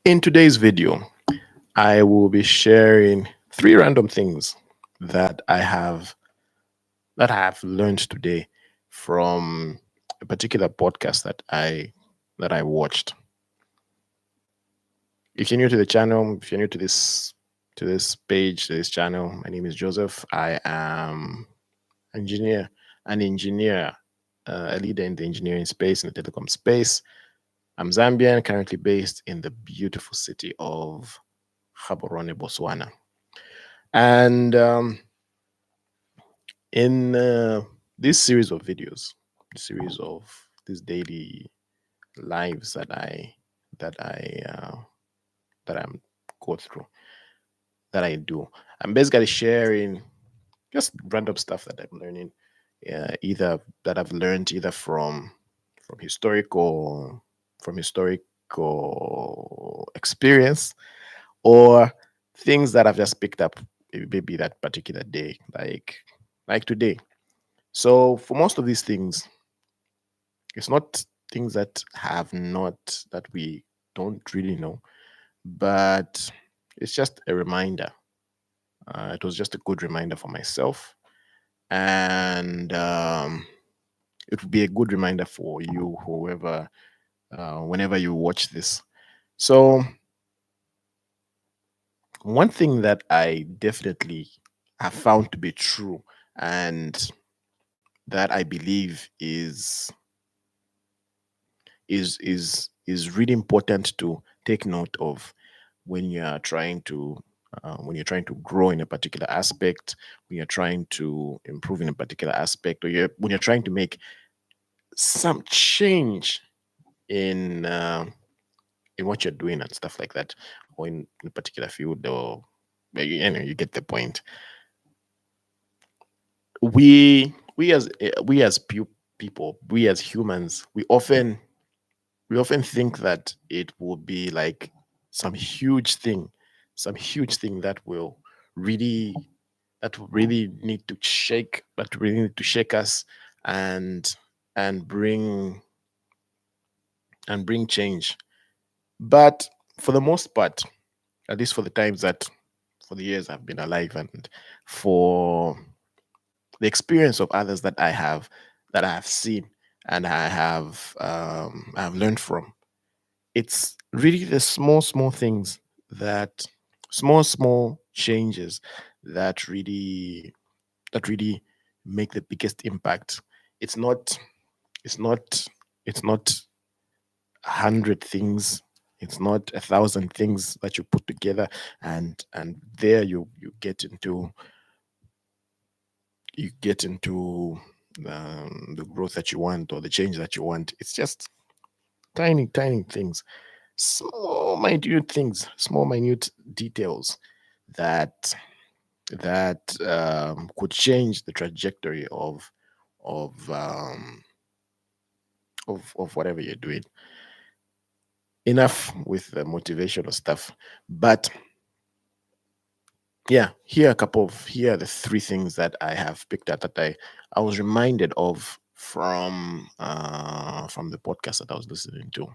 In today's video, I will be sharing three random things that I have learned today from a particular podcast that I watched. If you're new to the channel, if you're new to this page, to this channel, my name is Joseph. I am engineer, an engineer, a leader in the engineering space, in the telecom space. I'm Zambian, currently based in the beautiful city of Gaborone, Botswana. And in this series of videos, series of these daily lives that I uh, that I'm go through, that I do, I'm basically sharing just random stuff that I'm learning, either that I've learned either from historical experience, or things that I've just picked up maybe that particular day, like today. So for most of these things, it's not things that we don't really know, but it's just a reminder. It was just a good reminder for myself, and it would be a good reminder for you, whoever, whenever you watch this. So one thing that I definitely have found to be true, and that I believe is really important to take note of when you're trying to grow in a particular aspect, when you're trying to improve in a particular aspect, or when you're trying to make some change in in what you're doing and stuff like that, or in a particular field, or you get the point. We as we as humans, we often think that it will be like some huge thing, that will really need to shake us, and and bring bring change. But for the most part, at least for the years I've been alive, and for the experience of others that I have seen, and I have learned from, it's really the small things, that small changes, that really make the biggest impact. It's not it's not it's not 100 things, it's not 1,000 things that you put together, and there you get into the growth that you want, or the change that you want. It's just tiny things, small minute details, that could change the trajectory of um, of whatever you're doing. Enough with the motivational stuff, but yeah, here are the three things that I have picked out, that I was reminded of from the podcast that I was listening to.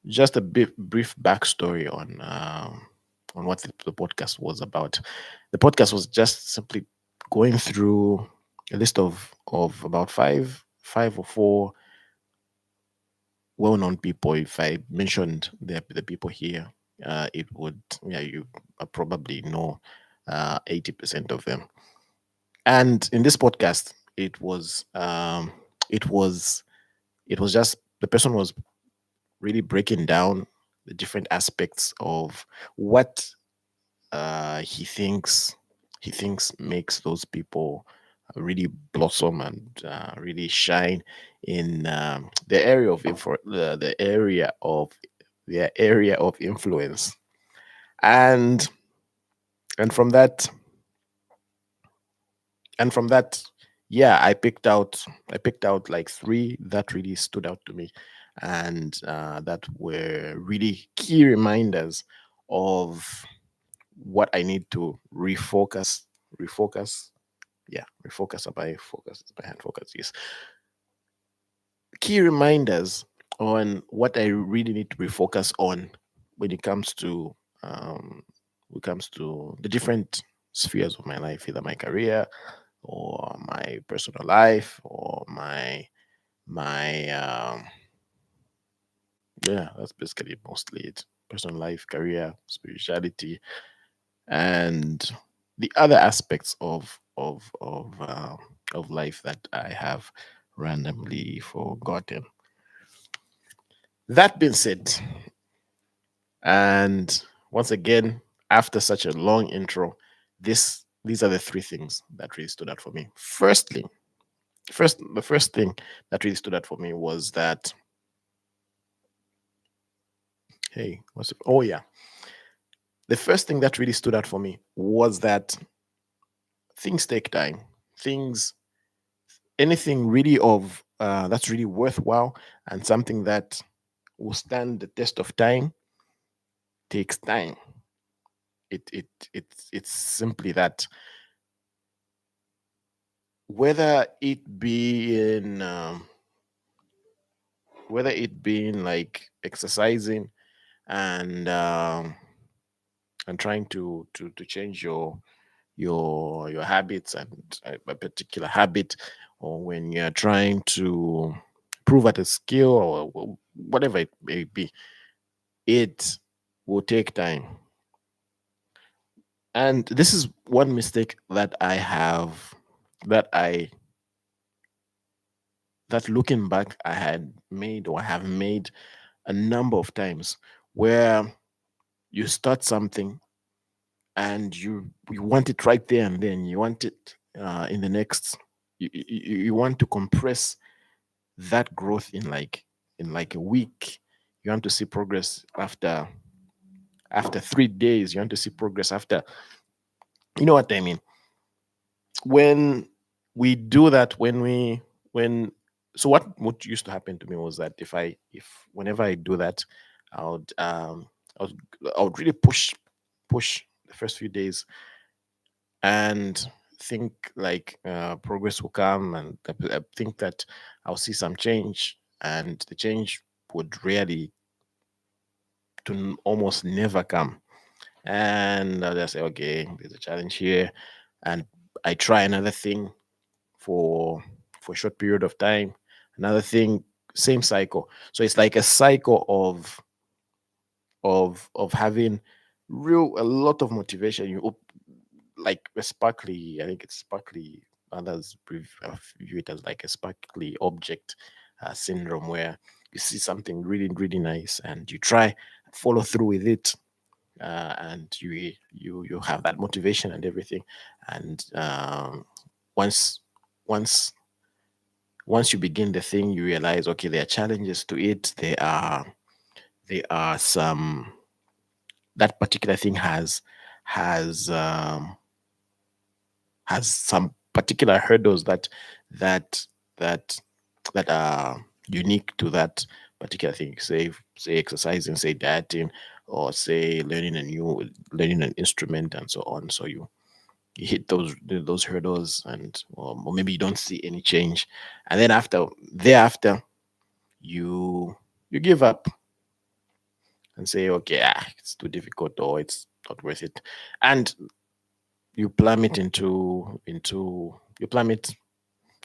Just a bit brief backstory on what the podcast was about. The podcast was just simply going through a list of about five or four well-known people. If I mentioned the people here, it would, yeah, you probably know 80% of them. And in this podcast, it was it was just, the person was really breaking down the different aspects of what he thinks makes those people really blossom, and really shine in the area of their area of influence. And and from that and from that, yeah, I picked out like three that really stood out to me, and that were really key reminders of what I need to refocus. Yeah, refocus. By focus, by hand focus. Yes, key reminders on what I really need to refocus on when it comes to um, the different spheres of my life, either my career or my personal life or my yeah, that's basically mostly it. Personal life, career, spirituality, and the other aspects of life that I have randomly forgotten. That being said, and once again, after such a long intro, these are the three things that really stood out for me. The first thing that really stood out for me was that, hey, oh yeah, the first thing that really stood out for me was that things take time. Things, anything really of that's really worthwhile and something that will stand the test of time takes time. It's simply that, whether it be in whether it be in like exercising and trying to change your habits and a particular habit, or when you're trying to prove at a skill or whatever it may be, it will take time. And this is one mistake that I have, that I that looking back I had made, or I have made a number of times, where you start something and you want it right there and then you want it in the next, you want to compress that growth in like a week. You want to see progress after 3 days. You want to see progress after, you know what I mean. When we do that, when so what used to happen to me was that, if whenever I do that, I would I would, I would really push the first few days and think like progress will come, and I think that I'll see some change, and the change would really almost never come. And I'll just say, okay, there's a challenge here, and I try another thing for a short period of time, another thing, same cycle. So it's like a cycle of having a lot of motivation. Like a sparkly, I think it's sparkly, others view it as like a sparkly object syndrome, where you see something really really nice and you try follow through with it, and you have that motivation and everything. And once once once you begin the thing, you realize, okay, there are challenges to it. There are some, that particular thing has um, has some particular hurdles that that that are unique to that particular thing. Say exercising, say dieting, or say learning an instrument and so on. So you hit those hurdles, and or maybe you don't see any change, and then thereafter you give up and say, okay, it's too difficult, or it's not worth it, and you plummet you plummet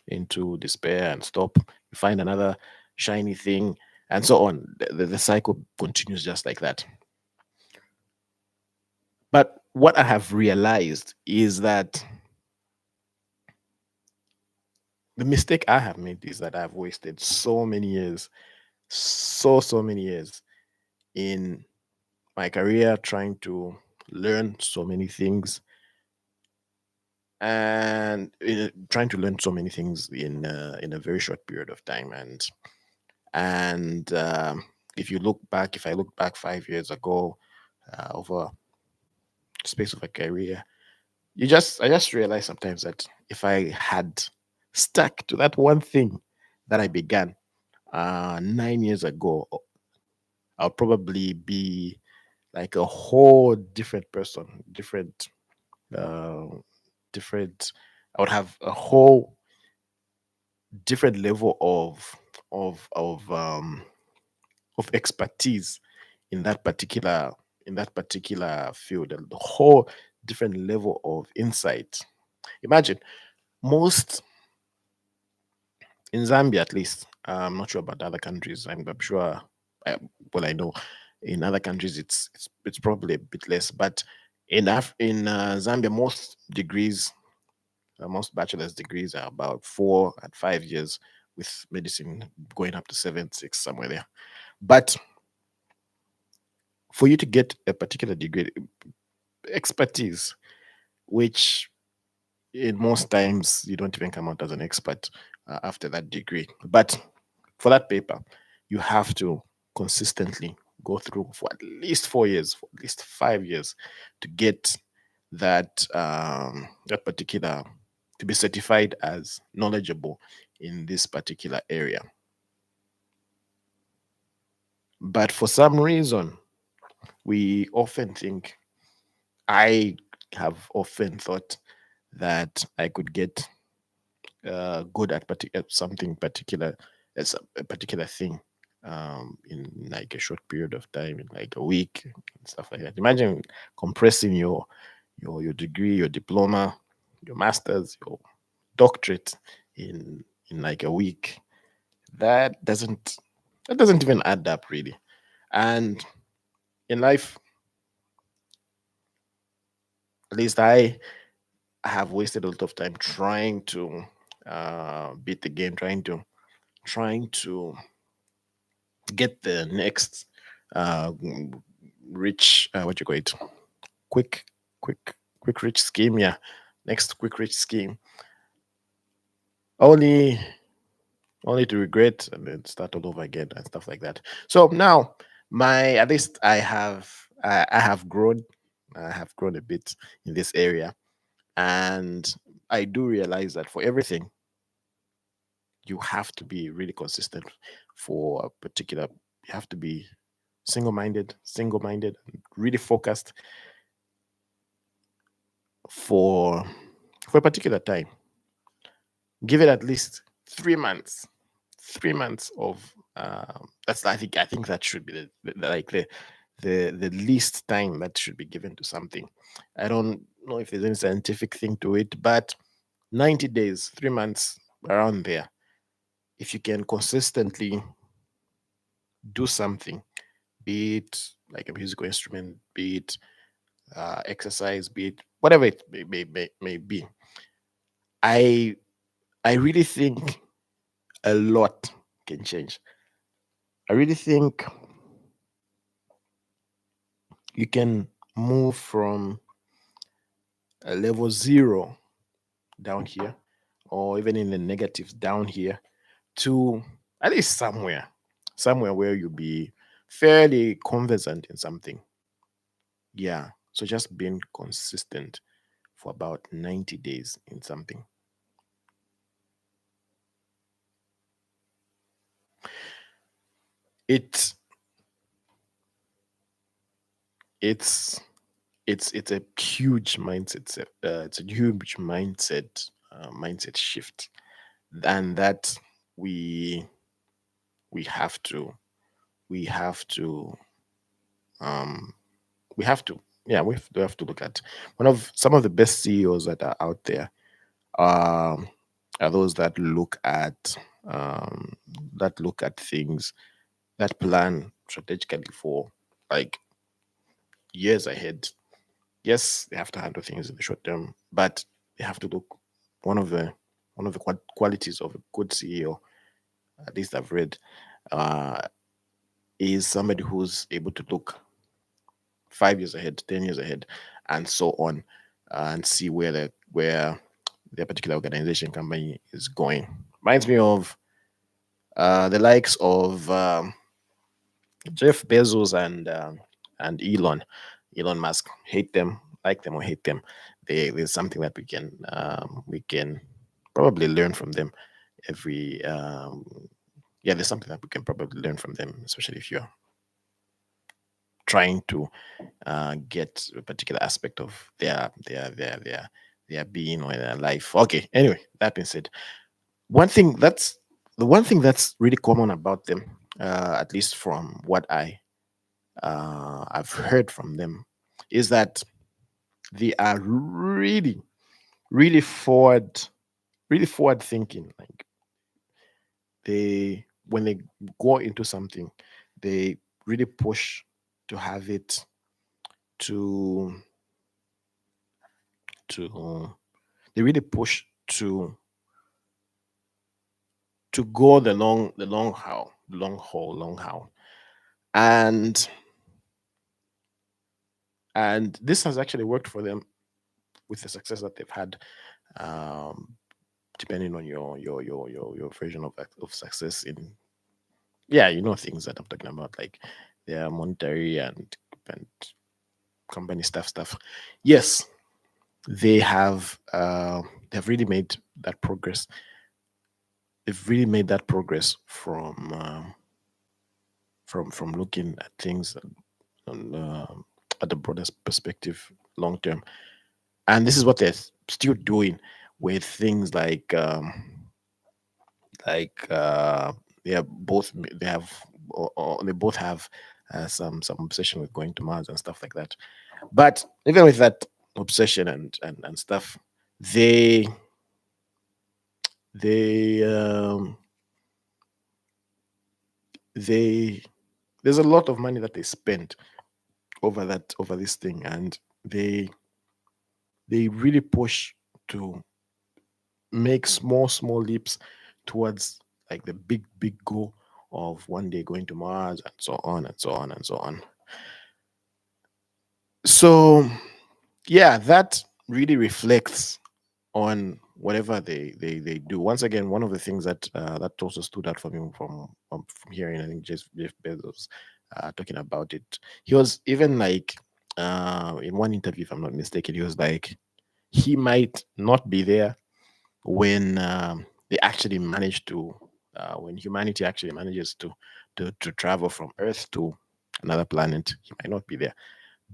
into despair and stop. You find another shiny thing, and so on. The cycle continues just like that. But what I have realized is that the mistake I have made is that I've wasted so many years, so many years in my career, trying to learn so many things, and trying to learn so many things in a very short period of time. And if I look back 5 years ago, over the space of a career, I just realized sometimes that if I had stuck to that one thing that I began 9 years ago, I'll probably be like a whole different person, uh, different. I would have a whole different level of of expertise in that particular field, and the whole different level of insight. Imagine most in Zambia, at least. I'm not sure about other countries. I'm sure. I, well, I know in other countries it's probably a bit less, but in Zambia, most bachelor's degrees are about 4 and 5 years, with medicine going up to 7, 6, somewhere there. But for you to get a particular degree, expertise, which in most times you don't even come out as an expert after that degree. But for that paper, you have to consistently go through for at least 4 years, for at least 5 years, to get that particular, to be certified as knowledgeable in this particular area. But for some reason, we often think, I have often thought that I could get good at something particular, as a particular thing, in like a short period of time, in like a week and stuff like that. Imagine compressing your degree, your diploma, your master's, your doctorate in like a week. That doesn't even add up really. And in life, at least I have wasted a lot of time trying to beat the game, trying to get the next uh, rich, what you call it, quick quick quick rich scheme. Yeah, next quick rich scheme, only only to regret and then start all over again and stuff like that. So now, my at least I have grown, a bit in this area, and I do realize that for everything you have to be really consistent. For a particular, you have to be single minded, and really focused for a particular time. Give it at least 3 months. 3 months of that's, I think that should be the least time that should be given to something. I don't know if there's any scientific thing to it, but 90 days, 3 months, around there, if you can consistently do something, be it like a musical instrument, be it exercise, be it whatever it may be, I I really think a lot can change. I really think you can move from a level zero down here, or even in the negatives down here, to at least somewhere where you'll be fairly conversant in something. Yeah. So just being consistent for about 90 days in something. It's it's it's a huge it's a huge mindset shift, and that we we have to we have to um we have to yeah, we have to look at one of some of the best CEOs that are out there. um are those um that look at things, that plan strategically for like years ahead. Yes, they have to handle things in the short term, but they have to look. One of the qualities of a good CEO, at least I've read, uh, is somebody who's able to look 5 years ahead, 10 years ahead, and so on, and see where their particular organization, company is going. Reminds me of the likes of Jeff Bezos and Elon Musk. Hate them, like them or hate them. There's something that we can probably learn from them. Every Yeah, there's something that we can probably learn from them, especially if you're trying to get a particular aspect of their being or their life. Okay. Anyway, that being said, one thing that's the one thing that's really common about them. at least from what I've heard from them, is that they are really really forward thinking. Like they when they go into something, they really push to have it to to they really push to go the long haul, and this has actually worked for them with the success that they've had. um Depending on your version of success in, yeah, things that I'm talking about, like their monetary and company stuff. Yes, they have they've really made that progress. They've really made that progress from looking at things on, at the broadest perspective, long term. And this is what they're still doing with things like they are both they have or they both have some obsession with going to Mars and stuff like that. But even with that obsession and stuff, they they they there's a lot of money that they spend over this thing, and they really push to make small leaps towards like the big goal of one day going to Mars, and so on and so on and so on. So yeah, that really reflects on whatever they do. Once again, one of the things that also stood out for me from hearing, I think, Jeff Bezos talking about it. He was even like, in one interview, if I'm not mistaken, he was like, he might not be there when they actually manage to when humanity actually manages to travel from Earth to another planet. He might not be there,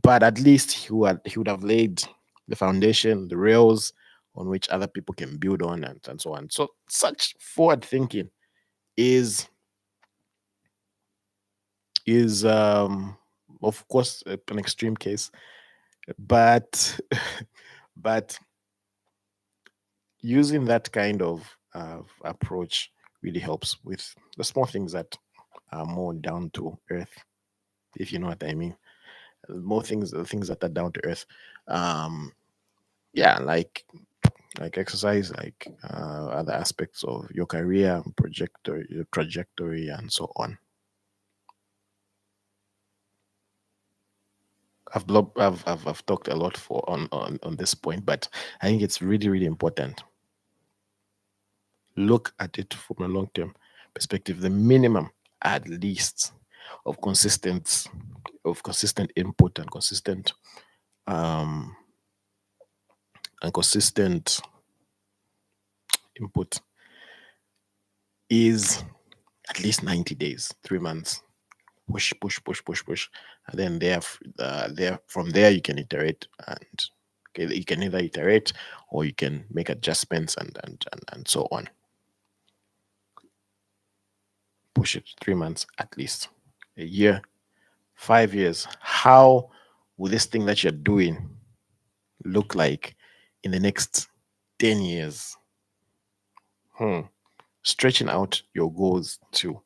but at least he would have laid the foundation, the rails on which other people can build on, and so on. So such forward thinking is is of course an extreme case, but but using that kind of approach really helps with the small things that are more down to earth, if you know what I mean. More things, the things that are down to earth. um yeah, like exercise, like other aspects of your career projector, your trajectory, and so on. I've talked a lot for on this point, but I think it's really important. Look at it from a long term perspective. The minimum, at least, of consistent input um and consistent input is at least 90 days, 3 months. Push, and then there from there you can iterate, and okay, you can either iterate or you can make adjustments and so on. Push it 3 months, at least a year, 5 years. How will this thing that you're doing look like in the next 10 years? Hmm. Stretching out your goals to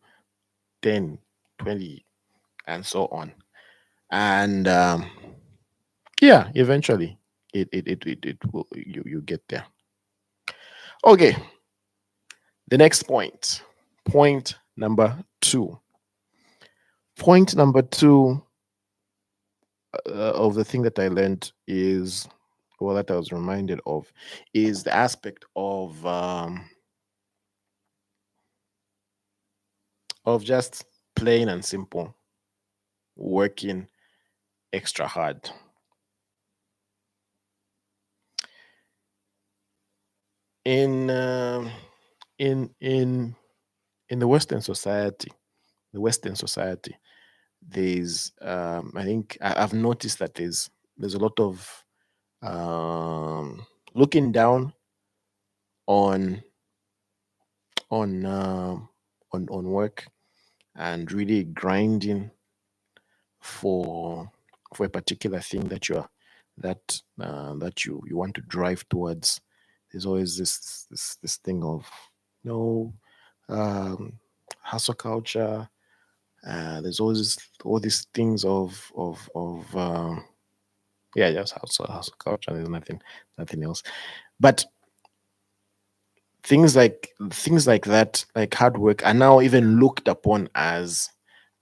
10, 20, and so on. And yeah, eventually it will, you get there. Okay, the next point number two. Point number two of the thing that I learned is, well, that I was reminded of, is the aspect of just plain and simple working extra hard. In in in in the Western society, there's I think I've noticed that there's a lot of looking down on on um on work, and really grinding for a particular thing that you want to drive towards. There's always this thing of, you know, um, hustle culture. There's always all these things of yeah, just hustle culture. There's nothing else. But things like that, like hard work, are now even looked upon as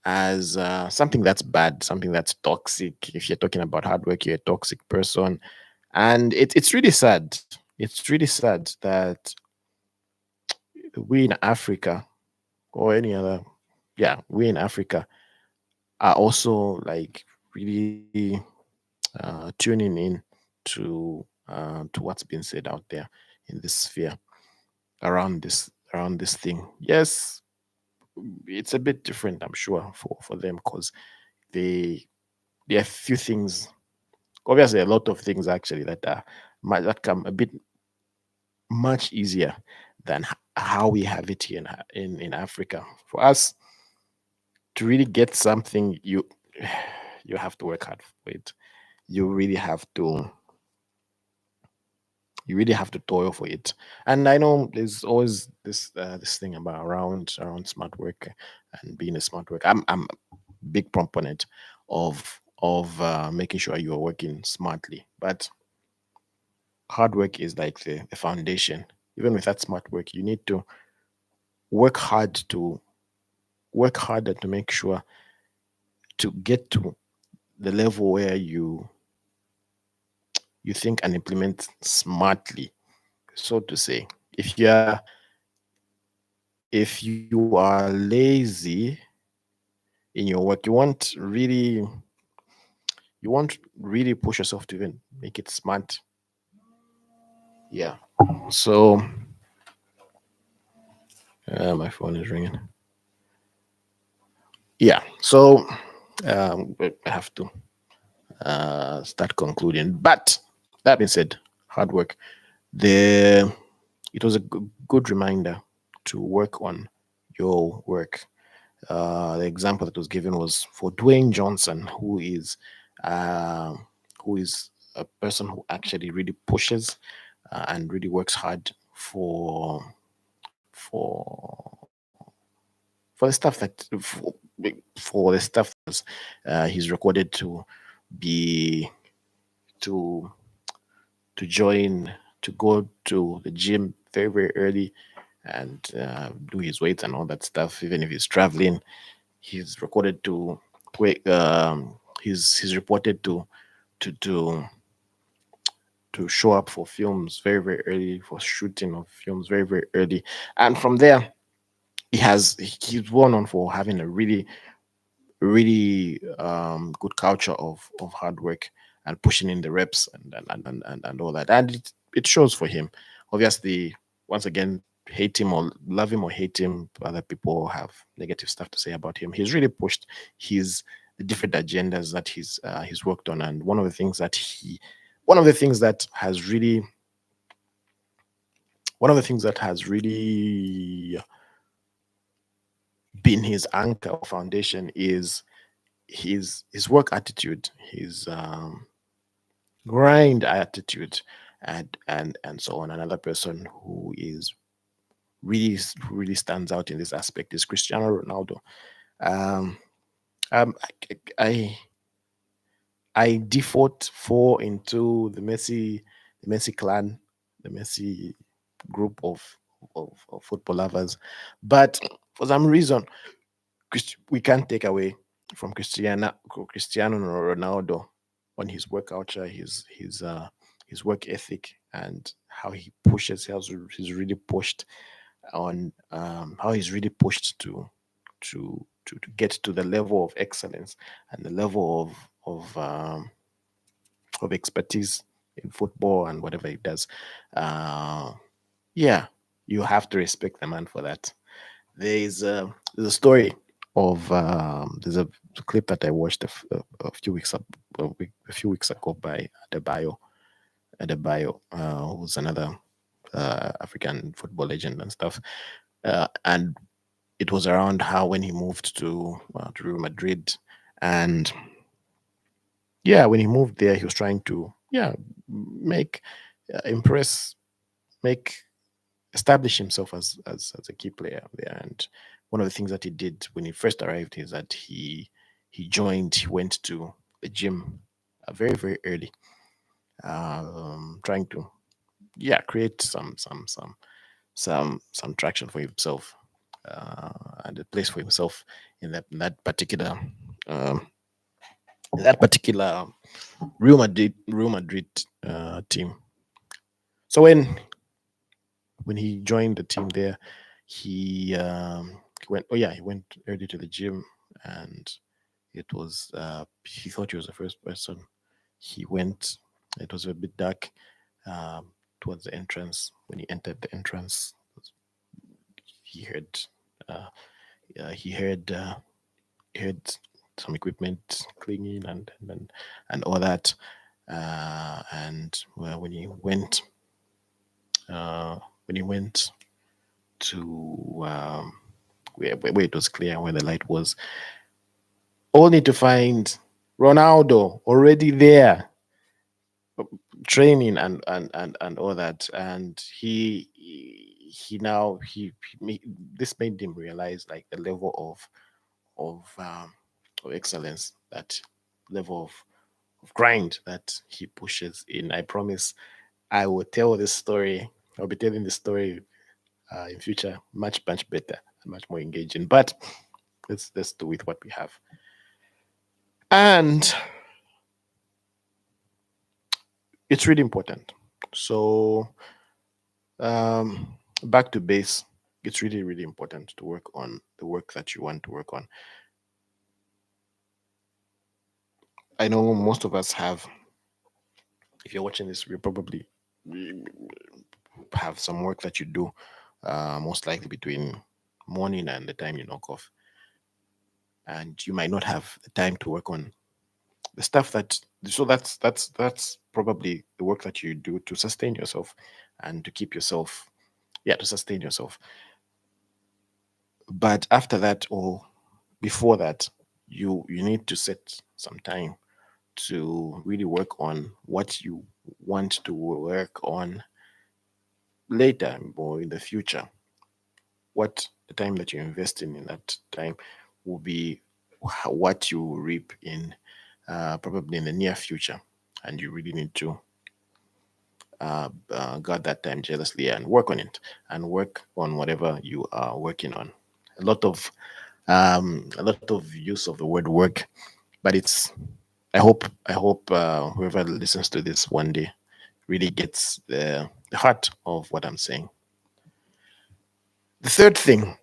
something that's bad, something that's toxic. If you're talking about hard work, you're a toxic person, and it's really sad. It's really sad that we in Africa, or any other, yeah, we in Africa are also like really tuning in to what's being said out there in this sphere around this thing. Yes, it's a bit different, I'm sure, for them, because they there are few things, obviously a lot of things actually, that come a bit much easier than how we have it here in Africa. For us to really get something, you have to work hard for it. You really have to you really have to toil for it. And I know there's always this thing about around smart work and being a smart work. I'm a big proponent of making sure you are working smartly, but hard work is like the foundation. Even with that smart work, you need to work hard to work harder to make sure to get to the level where you think and implement smartly, so to say. If you are lazy in your work, you won't really push yourself to even make it smart. Yeah. So my phone is ringing. Yeah. So I have to start concluding. But that being said, hard work. The It was a good reminder to work on your work. The example that was given was for Dwayne Johnson, uh, who is a person who actually really pushes and really works hard for for the stuff for the stuff that he's recorded be to to join to go to the gym very early and do his weights and all that stuff. Even if he's traveling, he's recorded to wait. He's reported to to to show up for films very early, for shooting of films very early, and from there he's well known for having a really good culture of hard work and pushing in the reps and all that, and it shows for him. Obviously, once again, hate him or love him or hate him, other people have negative stuff to say about him. He's really pushed his the different agendas that he's worked on, and one of the things that has really one of the things that has really been his anchor or foundation is his work attitude, his grind attitude, and so on. Another person who really stands out in this aspect is Cristiano Ronaldo. Um, um, I, I I default fall into the Messi clan, the Messi group of football lovers, but for some reason we can't take away from Cristiano Ronaldo on his work culture, his work ethic, and how he pushes. He's really pushed on how he's really pushed to get to the level of excellence and the level of expertise in football and whatever he does. Uh, yeah, you have to respect the man for that. There's a story of there's a clip that I watched a few weeks ago by Adebayo, who's another African football legend and stuff. And it was around how when he moved to Real Madrid, and yeah, when he moved there, he was trying to make impress, make establish himself as a key player there. And one of the things that he did when he first arrived is that he went to the gym very early, trying to create some traction for himself, and a place for himself in um, that particular Real Madrid team. So when he joined the team there, he went early to the gym, and he thought he was the first person. He went. It was a bit dark towards the entrance. When he entered the entrance, he heard uh, he heard some equipment clinging and all that. And well, uh, when he went to where it was clear where the light was, only to find Ronaldo already there training and all that. And this made him realize like the level of excellence, that level of grind that he pushes in. I promise I will tell this story. I'll be telling this story in future much better and much more engaging. But let's do with what we have. And it's really important. So back to base. It's really important to work on the work that you want to work on. I know most of us have. If you're watching this, we probably have some work that you do, most likely between morning and the time you knock off, and you might not have the time to work on the stuff that. So that's probably the work that you do to sustain yourself and to keep yourself, to sustain yourself. But after that, or before that, you need to set some time to really work on what you want to work on later or in the future. What the time that you're investing in that time will be what you will reap in probably in the near future. And you really need to guard that time jealously and work on it and work on whatever you are working on. A lot of use of the word work, but it's I hope whoever listens to this one day really gets the heart of what I'm saying. The third thing,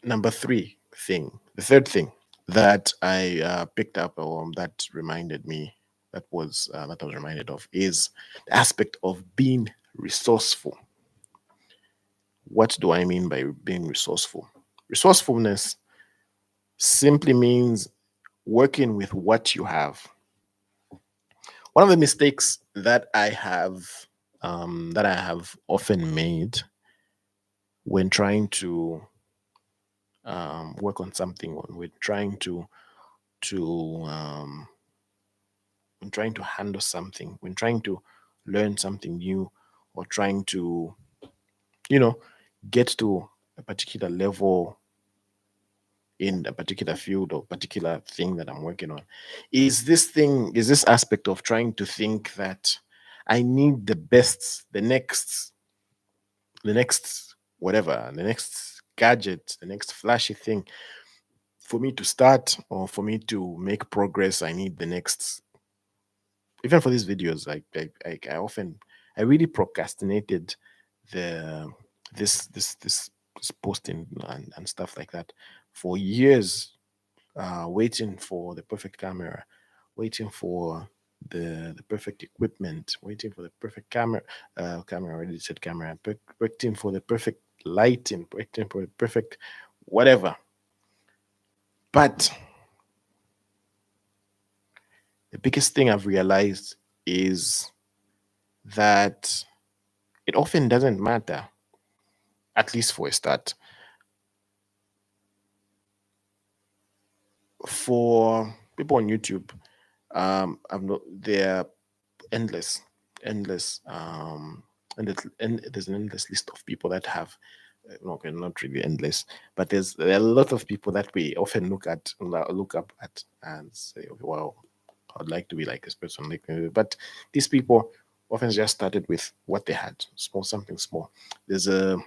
number three thing, the third thing that I picked up, or that reminded me, that I was reminded of, is the aspect of being resourceful. What do I mean by being resourceful? Resourcefulness simply means working with what you have. One of the mistakes that I have often made when trying to work on something, when to trying to handle something, when trying to learn something new, or trying to you know get to a particular level in a particular field or particular thing that I'm working on, is this aspect of trying to think that I need the next whatever, the next gadget, the next flashy thing for me to start or for me to make progress. I need the next. Even for these videos, I often, I really procrastinated the this posting and stuff like that for years, waiting for the perfect camera, waiting for the perfect equipment, waiting for the perfect camera, I already said camera, waiting for the perfect lighting, waiting for the perfect whatever. But the biggest thing I've realized is that it often doesn't matter, at least for a start. For people on YouTube, I'm not they're endless, endless, and there's an endless list of people that have, no, okay, not really endless, but there are a lot of people that we often look up at and say, okay, wow, I'd like to be like this person, but these people often just started with what they had, small, something small. There's a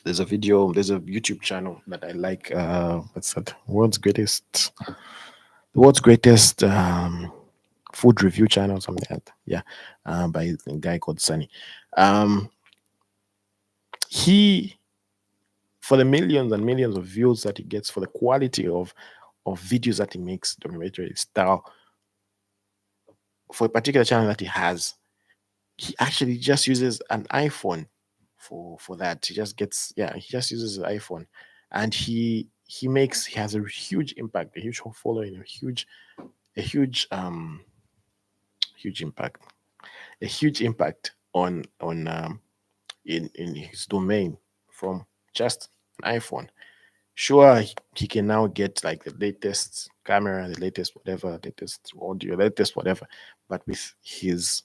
there's a YouTube channel that I like. What's that? World's greatest food review channel, something like that. Yeah, by a guy called Sunny. Um, he For the millions and millions of views that he gets, for the quality of videos that he makes, documentary style, for a particular channel that he has, he actually just uses an iPhone for that. He just gets yeah, he just uses an iPhone, and he has a huge impact, a huge following, a huge huge impact, a huge impact on in his domain from just an iPhone. Sure, he can now get like the latest camera, the latest whatever, latest audio, latest whatever, but with just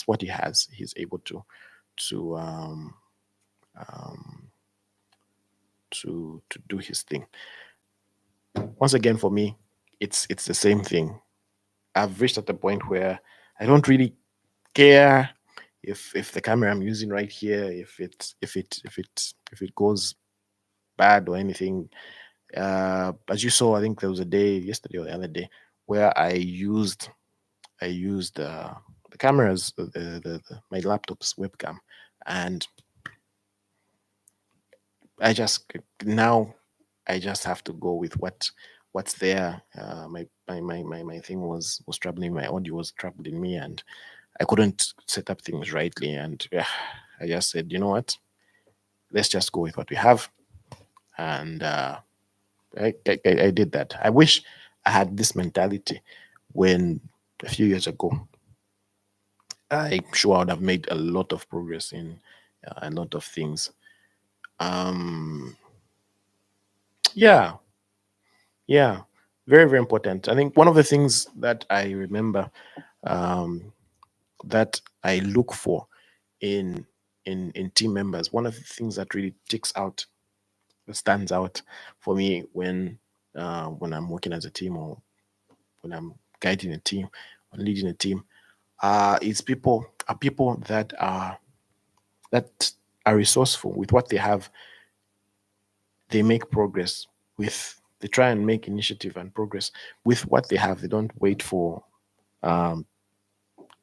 what he has, he's able to um to do his thing. Once again, for me, it's the same thing. I've reached at the point where I don't really care if the camera I'm using right here, if it goes bad or anything. As you saw, I think there was a day yesterday or the other day where I used the cameras, my laptop's webcam, and I just now I just have to go with what's there. My thing was troubling, my audio was troubling me, and I couldn't set up things rightly, and yeah, I just said, you know what, let's just go with what we have, and I did that. I wish I had this mentality when a few years ago. I'm sure I would have made a lot of progress in a lot of things. Um, yeah, yeah, very very important. I think one of the things that I remember, um, that I look for in in team members, one of the things that really stands out for me when I'm working as a team, or when I'm guiding a team or leading a team, is people that are resourceful with what they have. They make progress with they try and make initiative and progress with what they have. They don't wait for um,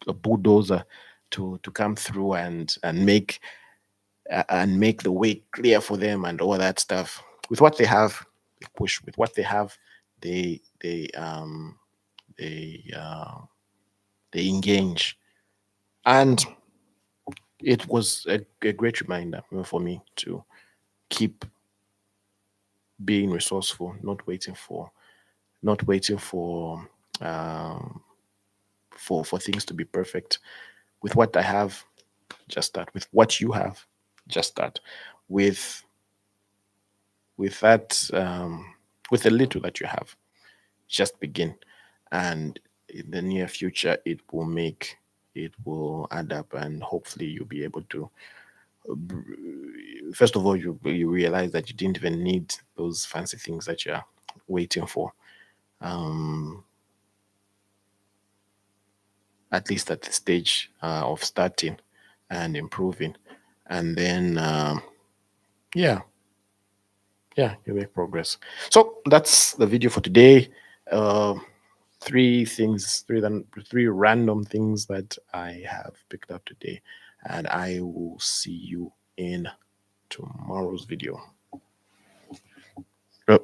a bulldozer to come through and make the way clear for them and all that stuff. With what they have, they push. With what they have, they they um, they uh, they engage. And it was a great reminder, for me to keep being resourceful, not waiting um, for things to be perfect. With what I have, just start. With what you have, just start. With with that with the little that you have, just begin, and in the near future, it will add up, and hopefully you'll be able to. First of all, you realize that you didn't even need those fancy things that you're waiting for. Um, at least at the stage of starting and improving, and then yeah, yeah, you make progress. So that's the video for today. Uh, three random things that I have picked up today, and I will see you in tomorrow's video. Yep.